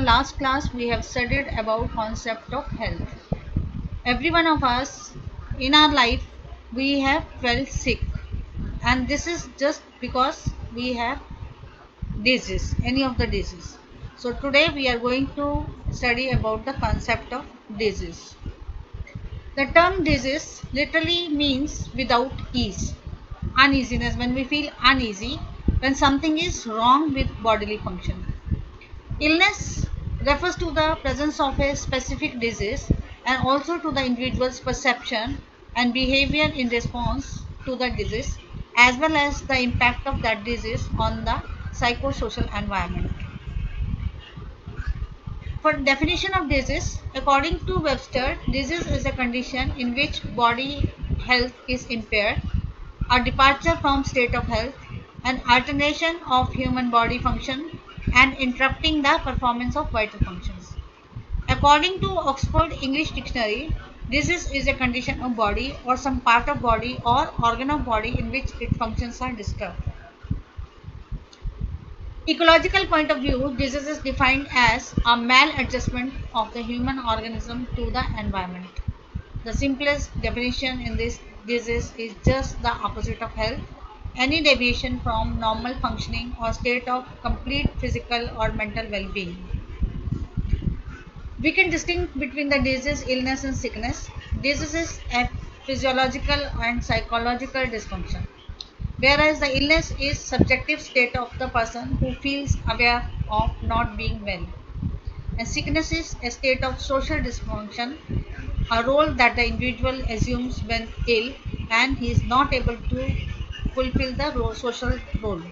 last class we have studied about concept of health. Every one of us in our life we have felt sick, and this is just because we have disease, any of the disease. So today we are going to study about the concept of disease. The term disease literally means without ease, uneasiness, when we feel uneasy, when something is wrong with bodily function. Illness refers to the presence of a specific disease and also to the individual's perception and behavior in response to the disease, as well as the impact of that disease on the psychosocial environment. For definition of disease, according to Webster, disease is a condition in which body health is impaired, a departure from state of health, an alternation of human body function, and interrupting the performance of vital functions. According to Oxford English Dictionary, disease is a condition of body or some part of body or organ of body in which its functions are disturbed. Ecological point of view, disease is defined as a maladjustment of the human organism to the environment. The simplest definition in this disease is just the opposite of health, any deviation from normal functioning or state of complete physical or mental well-being. We can distinguish between the disease, illness, and sickness. Disease is a physiological and psychological dysfunction, whereas the illness is subjective state of the person who feels aware of not being well. And sickness is a state of social dysfunction, a role that the individual assumes when ill and he is not able to fulfill the social role.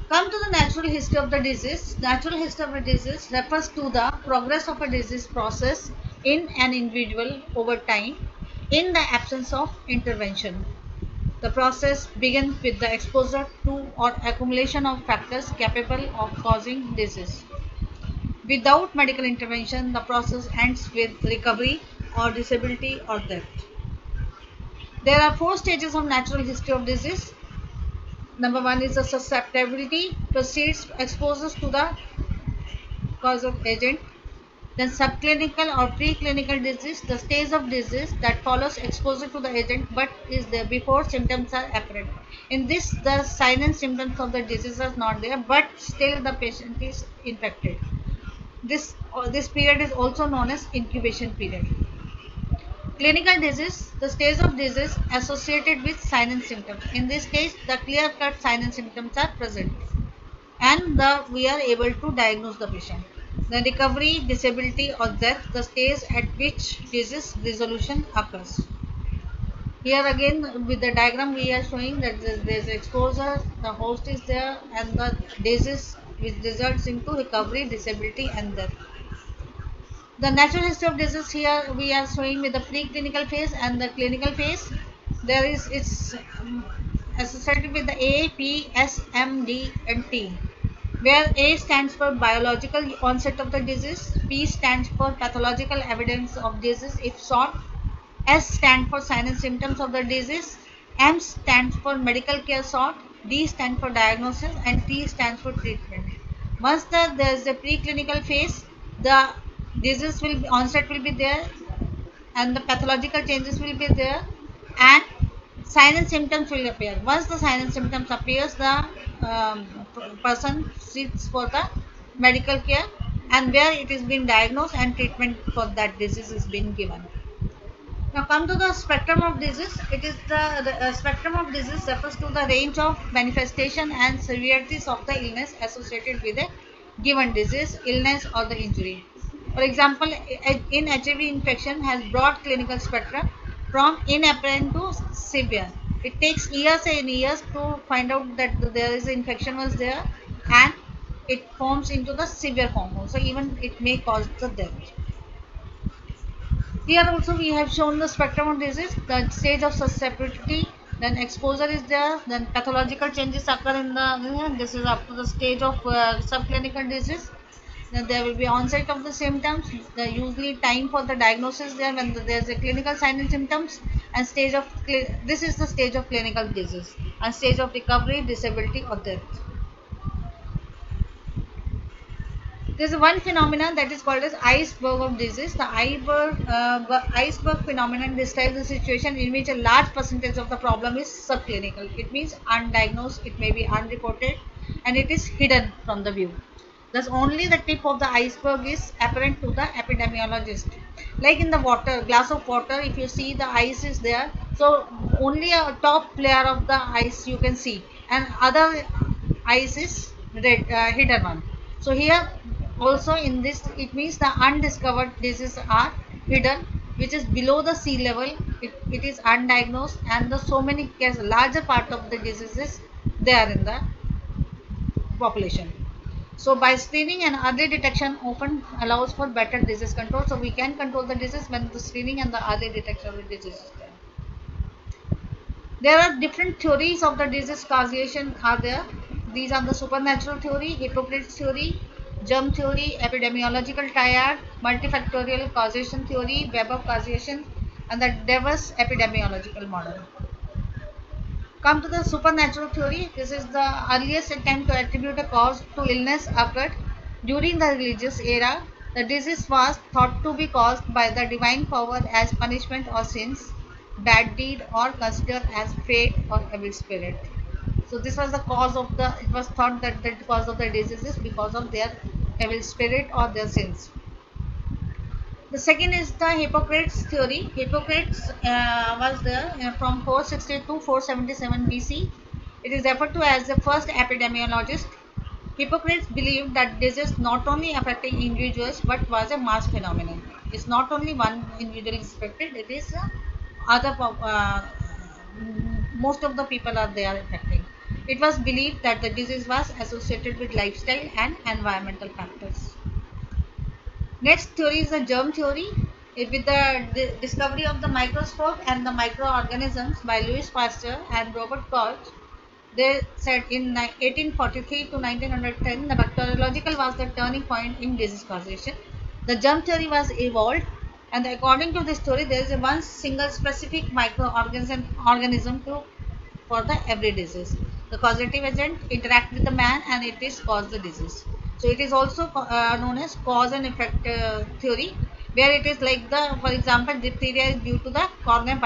Come to the natural history of the disease. Natural history of a disease refers to the progress of a disease process in an individual over time in the absence of intervention. The process begins with the exposure to or accumulation of factors capable of causing disease. Without medical intervention, the process ends with recovery or disability or death. There are four stages of natural history of disease. Number one is the susceptibility, precedes exposures to the cause of agent. Then subclinical or preclinical disease, the stage of disease that follows exposure to the agent but is there before symptoms are apparent. In this, the signs and symptoms of the disease are not there, but still the patient is infected. This period is also known as incubation period. Clinical disease, the stage of disease associated with signs and symptoms. In this case, the clear-cut signs and symptoms are present, and we are able to diagnose the patient. The recovery, disability, or death, the stage at which disease resolution occurs. Here again, with the diagram, we are showing that there is exposure, the host is there, and the disease which results into recovery, disability, and death. The natural history of disease, here we are showing with the preclinical phase and the clinical phase. There is it's associated with the A, P, S, M, D, and T, where A stands for biological onset of the disease, P stands for pathological evidence of disease if sought, S stands for signs and symptoms of the disease, M stands for medical care sought, D stands for diagnosis, and T stands for treatment. Once there is a preclinical phase, the disease onset will be there, and the pathological changes will be there, and signs and symptoms will appear. Once the signs and symptoms appears, the person seeks for the medical care, and where it is being diagnosed and treatment for that disease is being given. Now come to the spectrum of disease. It is the spectrum of disease refers to the range of manifestation and severities of the illness associated with a given disease, illness, or the injury. For example, in HIV infection has broad clinical spectrum from inapparent to severe. It takes years and years to find out that there is infection was there, and it forms into the severe form. So even it may cause the death. Here also we have shown the spectrum of disease, the stage of susceptibility, then exposure is there, then pathological changes occur in the, this is up to the stage of subclinical disease. Then there will be onset of the symptoms, the usually time for the diagnosis there when there is a clinical sign and symptoms, and stage of, this is the stage of clinical disease, and stage of recovery, disability, or death. There's one phenomenon that is called as iceberg of disease. The iceberg phenomenon describes a situation in which a large percentage of the problem is subclinical. It means undiagnosed, it may be unreported, and it is hidden from the view. Thus, only the tip of the iceberg is apparent to the epidemiologist. Like in the water, glass of water, if you see the ice is there, so only a top layer of the ice you can see, and other ice is hidden one. So here also in this, it means the undiscovered diseases are hidden, which is below the sea level. It is undiagnosed, and the so many cases, larger part of the diseases there in the population. So by screening and early detection often allows for better disease control. So we can control the disease when the screening and the early detection of the disease is there. There are different theories of the disease causation are there. These are the supernatural theory, Hippocrates theory, germ theory, epidemiological triad, multifactorial causation theory, web of causation, and the Davis epidemiological model. Come to the supernatural theory. This is the earliest attempt to attribute a cause to illness occurred during the religious era. The disease was thought to be caused by the divine power as punishment or sins, bad deed, or considered as fate or evil spirit. So this was the cause of the. It was thought that the cause of the disease is because of their evil spirit or their sins. The second is the Hippocrates theory. Hippocrates was there from 460 to 477 BC. It is referred to as the first epidemiologist. Hippocrates believed that disease not only affecting individuals but was a mass phenomenon. It's not only one individual is affected; it is other most of the people are there affecting. It was believed that the disease was associated with lifestyle and environmental factors. Next theory is the germ theory. With the discovery of the microscope and the microorganisms by Louis Pasteur and Robert Koch, they said in 1843 to 1910, the bacteriological was the turning point in disease causation. The germ theory was evolved, and according to this theory, there is a one single specific microorganism to for the every disease. The causative agent interact with the man, and it is cause the disease. So it is also known as cause and effect theory, where it is like the, for example, diphtheria is due to the corner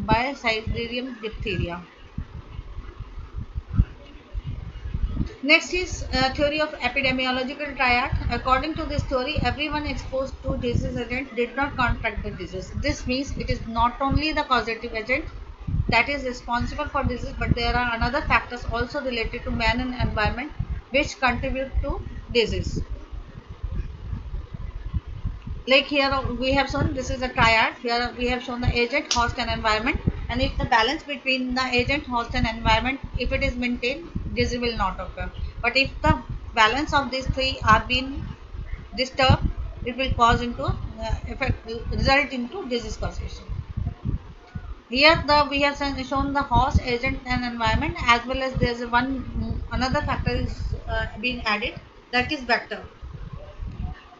Bacillarium diphtheria. Next is theory of epidemiological triad. According to this theory, everyone exposed to disease agent did not contract the disease. This means it is not only the causative agent that is responsible for disease, but there are another factors also related to man and environment which contribute to disease. Like here we have shown this is a triad. Here we have shown the agent, host, and environment. And if the balance between the agent, host, and environment, if it is maintained, disease will not occur. But if the balance of these three are being disturbed, it will cause into result into disease causation. Here we have shown the host, agent, and environment, as well as there is another factor is being added, that is vector.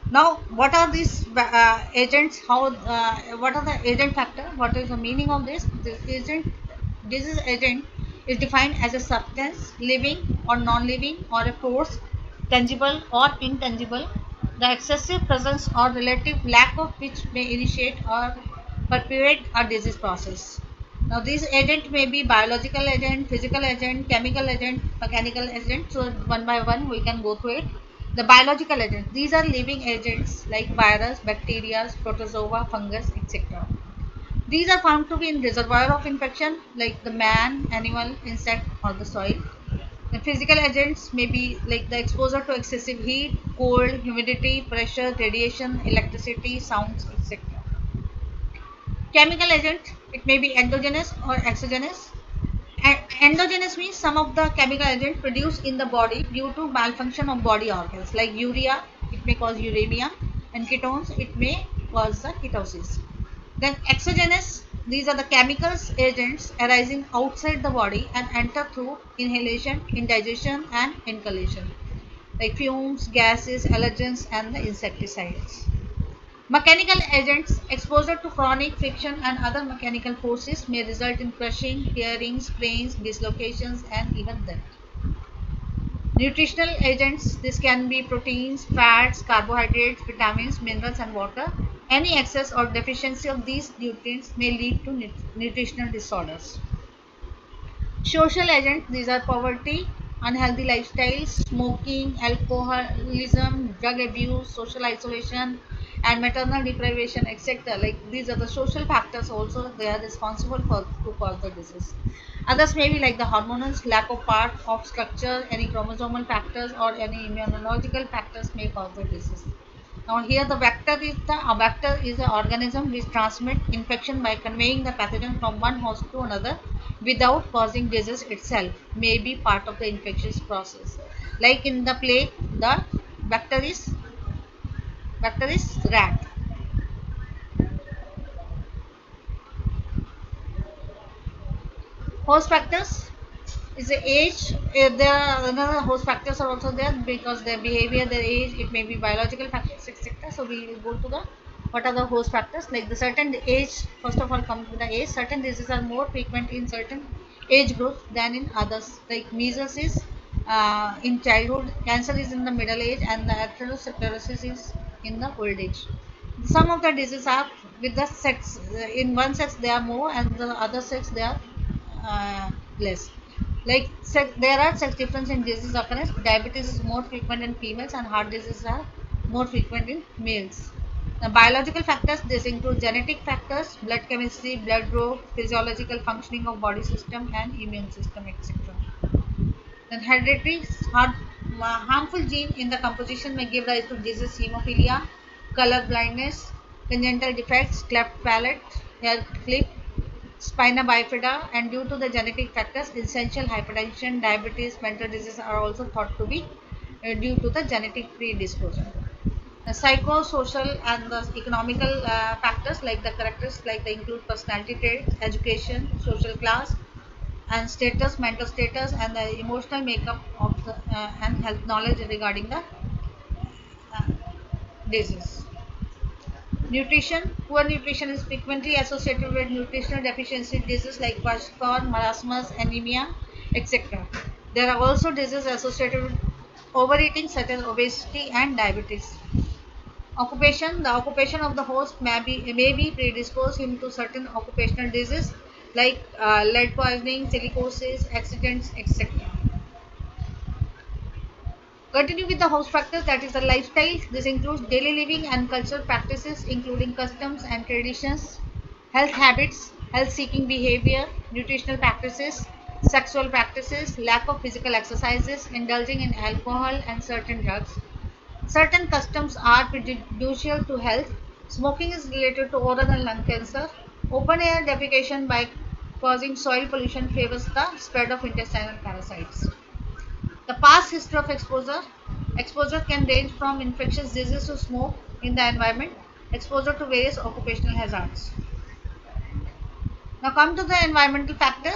Now, what are these agents? What are the agent factor? What is the meaning of this? This agent is defined as a substance, living or non-living, or a force, tangible or intangible, the excessive presence or relative lack of which may initiate or perpetuate a disease process. Now, these agent may be biological agent, physical agent, chemical agent, mechanical agent. So, one by one, we can go through it. The biological agents, these are living agents like virus, bacteria, protozoa, fungus, etc. These are found to be in reservoir of infection like the man, animal, insect, or the soil. The physical agents may be like the exposure to excessive heat, cold, humidity, pressure, radiation, electricity, sounds, etc. Chemical agent, it may be endogenous or exogenous. Endogenous means some of the chemical agent produced in the body due to malfunction of body organs like urea, it may cause uremia, and ketones, it may cause the ketosis. Then exogenous, these are the chemicals agents arising outside the body and enter through inhalation, indigestion, and inhalation like fumes, gases, allergens, and the insecticides. Mechanical agents, exposure to chronic friction and other mechanical forces may result in crushing, tearing, sprains, dislocations, and even death. Nutritional agents, this can be proteins, fats, carbohydrates, vitamins, minerals, and water. Any excess or deficiency of these nutrients may lead to nutritional disorders. Social agents, these are poverty, unhealthy lifestyles, smoking, alcoholism, drug abuse, social isolation, and maternal deprivation, etc. Like these are the social factors also, they are responsible for to cause the disease. Others may be like the hormones, lack of part of structure, any chromosomal factors, or any immunological factors may cause the disease. Now here the vector is a vector is an organism which transmit infection by conveying the pathogen from one host to another without causing disease itself, may be part of the infectious process. Like in the plague, the vector is vector is rat. Host factors is the age. There are another host factors are also there because their behavior, their age, it may be biological factors, etc. So we will go to the what are the host factors. Like the certain age, first of all comes with the age. Certain diseases are more frequent in certain age groups than in others. Like measles is in childhood, cancer is in the middle age, and the atherosclerosis is in the old age. Some of the diseases are with the sex. In one sex they are more, and the other sex they are less. Like there are sex difference in disease occurrence. Diabetes is more frequent in females, and heart diseases are more frequent in males. The biological factors, this include genetic factors, blood chemistry, blood group, physiological functioning of body system and immune system, etc. Then hereditary harmful gene in the composition may give rise to disease, hemophilia, color blindness, congenital defects, cleft palate, hair clip, spina bifida, and due to the genetic factors, essential hypertension, diabetes, mental disease are also thought to be due to the genetic predisposition. The psychosocial and the economical factors like the characters like they include personality traits, education, social class, and status, mental status, and the emotional makeup of the and health knowledge regarding the uh, disease. Nutrition. Poor nutrition is frequently associated with nutritional deficiency diseases like kwashiorkor, marasmus, anemia, etc. There are also diseases associated with overeating such as obesity and diabetes. Occupation. The occupation of the host may be predisposed him to certain occupational diseases like lead poisoning, silicosis, accidents, etc. Continue with the host factors, that is the lifestyle. This includes daily living and cultural practices, including customs and traditions, health habits, health seeking behavior, nutritional practices, sexual practices, lack of physical exercises, indulging in alcohol and certain drugs. Certain customs are prejudicial to health. Smoking is related to oral and lung cancer. Open air defecation by causing soil pollution favors the spread of intestinal parasites. The past history of exposure can range from infectious disease to smoke in the environment, exposure to various occupational hazards. Now come to the environmental factor.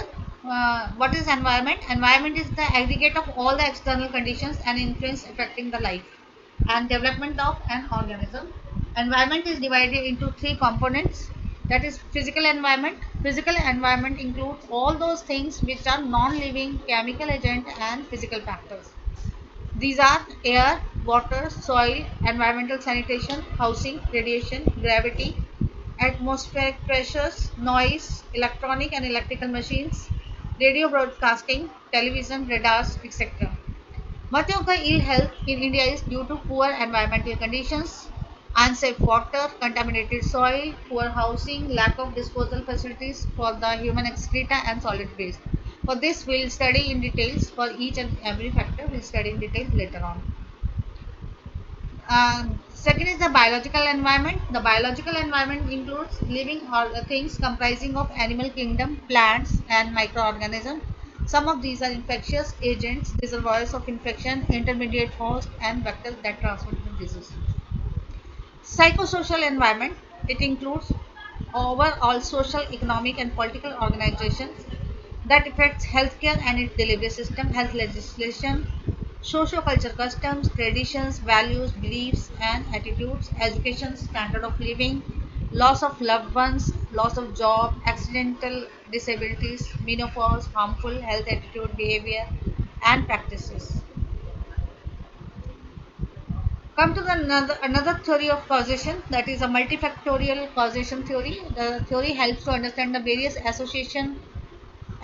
What is environment? Environment is the aggregate of all the external conditions and influence affecting the life and development of an organism. Environment is divided into three components. That is physical environment. Physical environment includes all those things which are non-living, chemical agent and physical factors. These are air, water, soil, environmental sanitation, housing, radiation, gravity, atmospheric pressures, noise, electronic and electrical machines, radio broadcasting, television, radars, etc. Much of the ill health in India is due to poor environmental conditions, unsafe water, contaminated soil, poor housing, lack of disposal facilities for the human excreta and solid waste. For this, we will study in details for each and every factor. We will study in detail later on. Second is the biological environment. The biological environment includes living things comprising of animal kingdom, plants, and microorganisms. Some of these are infectious agents, reservoirs of infection, intermediate host, and vectors that transmit the disease. Psychosocial environment. It includes overall social, economic, and political organizations that affects healthcare and its delivery system, health legislation, socio-culture customs, traditions, values, beliefs, and attitudes, education, standard of living, loss of loved ones, loss of job, accidental disabilities, menopause, harmful health attitude, behavior, and practices. Come to the another theory of causation, that is a multifactorial causation theory. The theory helps to understand the various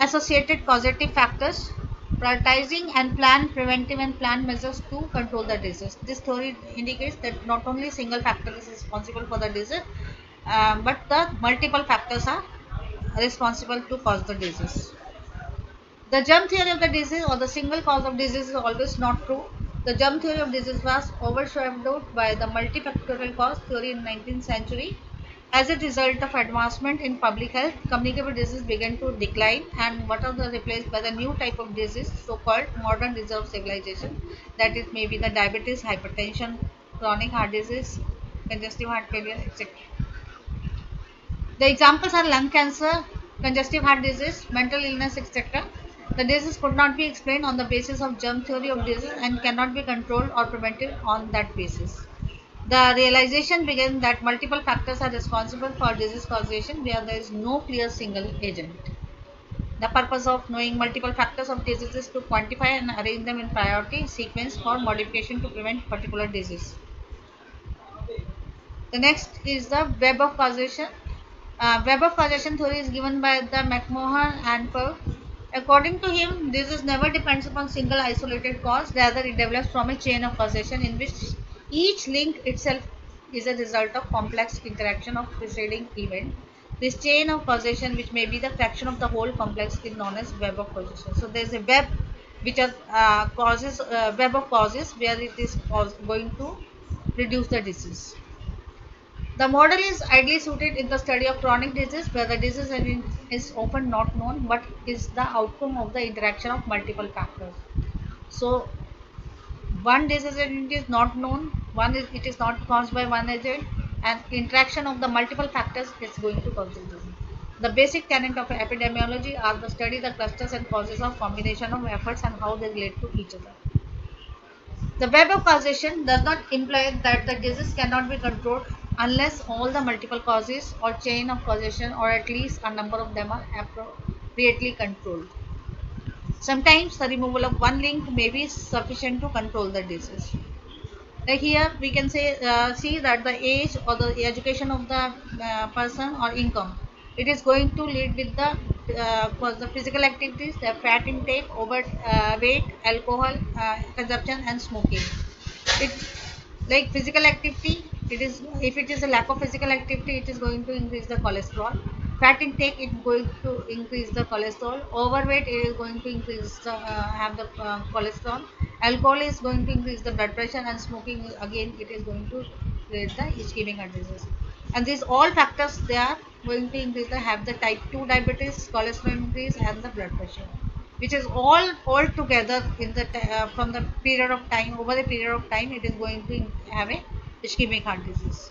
associated causative factors, prioritizing and plan preventive and planned measures to control the disease. This theory indicates that not only single factor is responsible for the disease, but the multiple factors are responsible to cause the disease. The germ theory of the disease or the single cause of disease is always not true. The germ theory of disease was overshadowed by the multifactorial cause theory in 19th century. As a result of advancement in public health, communicable disease began to decline and what are the replaced by the new type of disease, so-called modern disease of civilization. That is maybe the diabetes, hypertension, chronic heart disease, congestive heart failure, etc. The examples are lung cancer, congestive heart disease, mental illness, etc. The disease could not be explained on the basis of germ theory of disease and cannot be controlled or prevented on that basis. The realization began that multiple factors are responsible for disease causation where there is no clear single agent. The purpose of knowing multiple factors of disease is to quantify and arrange them in priority sequence for modification to prevent particular disease. The next is the web of causation. Web of causation theory is given by the McMahon and Pearl. According to him, disease never depends upon single isolated cause, rather it develops from a chain of causation in which each link itself is a result of complex interaction of preceding event. This chain of causation, which may be the fraction of the whole complex, is known as web of causation. So there is a web which are causes web of causes where it is going to reduce the disease. The model is ideally suited in the study of chronic disease where the disease is often not known but is the outcome of the interaction of multiple factors. So one disease agent is not known, it is not caused by one agent, and interaction of the multiple factors is going to cause the disease. The basic tenet of epidemiology are the study the clusters and causes of combination of efforts and how they relate to each other. The web of causation does not imply that the disease cannot be controlled unless all the multiple causes or chain of causation or at least a number of them are appropriately controlled. Sometimes the removal of one link may be sufficient to control the disease. Like here we can say see that the age or the education of the person or income, it is going to lead with the for the physical activities, the fat intake, overweight, alcohol consumption and smoking. It like physical activity, it is if it is a lack of physical activity, it is going to increase the cholesterol. Fat intake, it is going to increase the cholesterol. Overweight, it is going to increase the have the cholesterol. Alcohol is going to increase the blood pressure, and smoking again it is going to create the ischemic heart disease. And these all factors, they are going to increase the have the type 2 diabetes, cholesterol increase and the blood pressure, which is all together in the from the period of time, over the period of time, it is going to have a ischemic heart disease.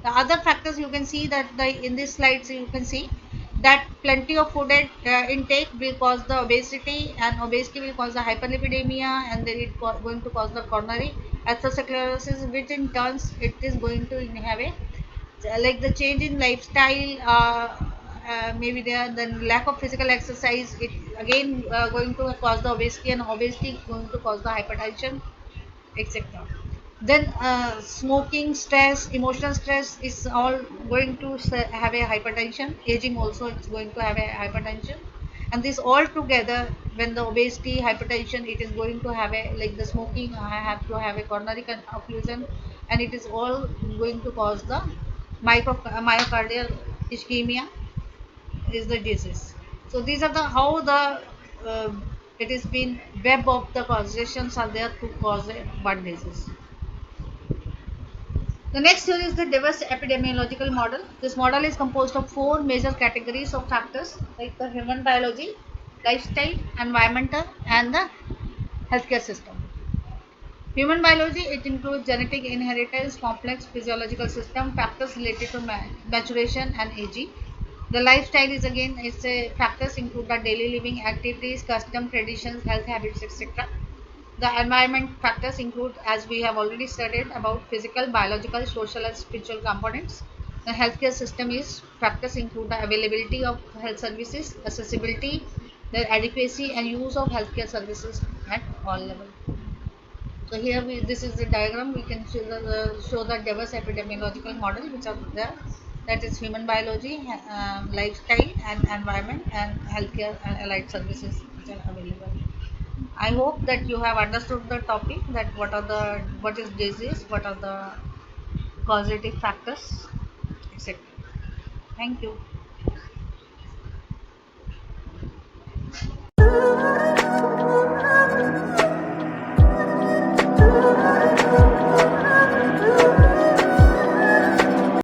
The other factors you can see that in these slides you can see that plenty of food intake will cause the obesity, and obesity will cause the hyperlipidemia, and then it going to cause the coronary atherosclerosis, which in turns it is going to have a like the change in lifestyle, maybe there then lack of physical exercise, it again going to cause the obesity, and obesity going to cause the hypertension, etc. Then smoking, stress, emotional stress is all going to have a hypertension. Aging also it's going to have a hypertension, and this all together, when the obesity, hypertension, it is going to have a like the smoking I have to have a coronary occlusion, and it is all going to cause the myocardial ischemia is the disease. So these are the how the uh, it is been web of the causations are there to cause a one disease. The next theory is the diverse epidemiological model. This model is composed of four major categories of factors like the human biology, lifestyle, environmental, and the healthcare system. Human biology, it includes genetic inheritance, complex physiological system, factors related to maturation and aging. The lifestyle is again it's a factors include the daily living activities, custom, traditions, health habits, etc. The environment factors include, as we have already studied, about physical, biological, social, and spiritual components. The healthcare system is factors include the availability of health services, accessibility, the adequacy and use of healthcare services at all levels. So here this is the diagram. We can show the diverse epidemiological model which are there. That is human biology, lifestyle and environment, and healthcare and allied services which are available. I hope that you have understood the topic, that what is disease, what are the causative factors, etc. Thank you.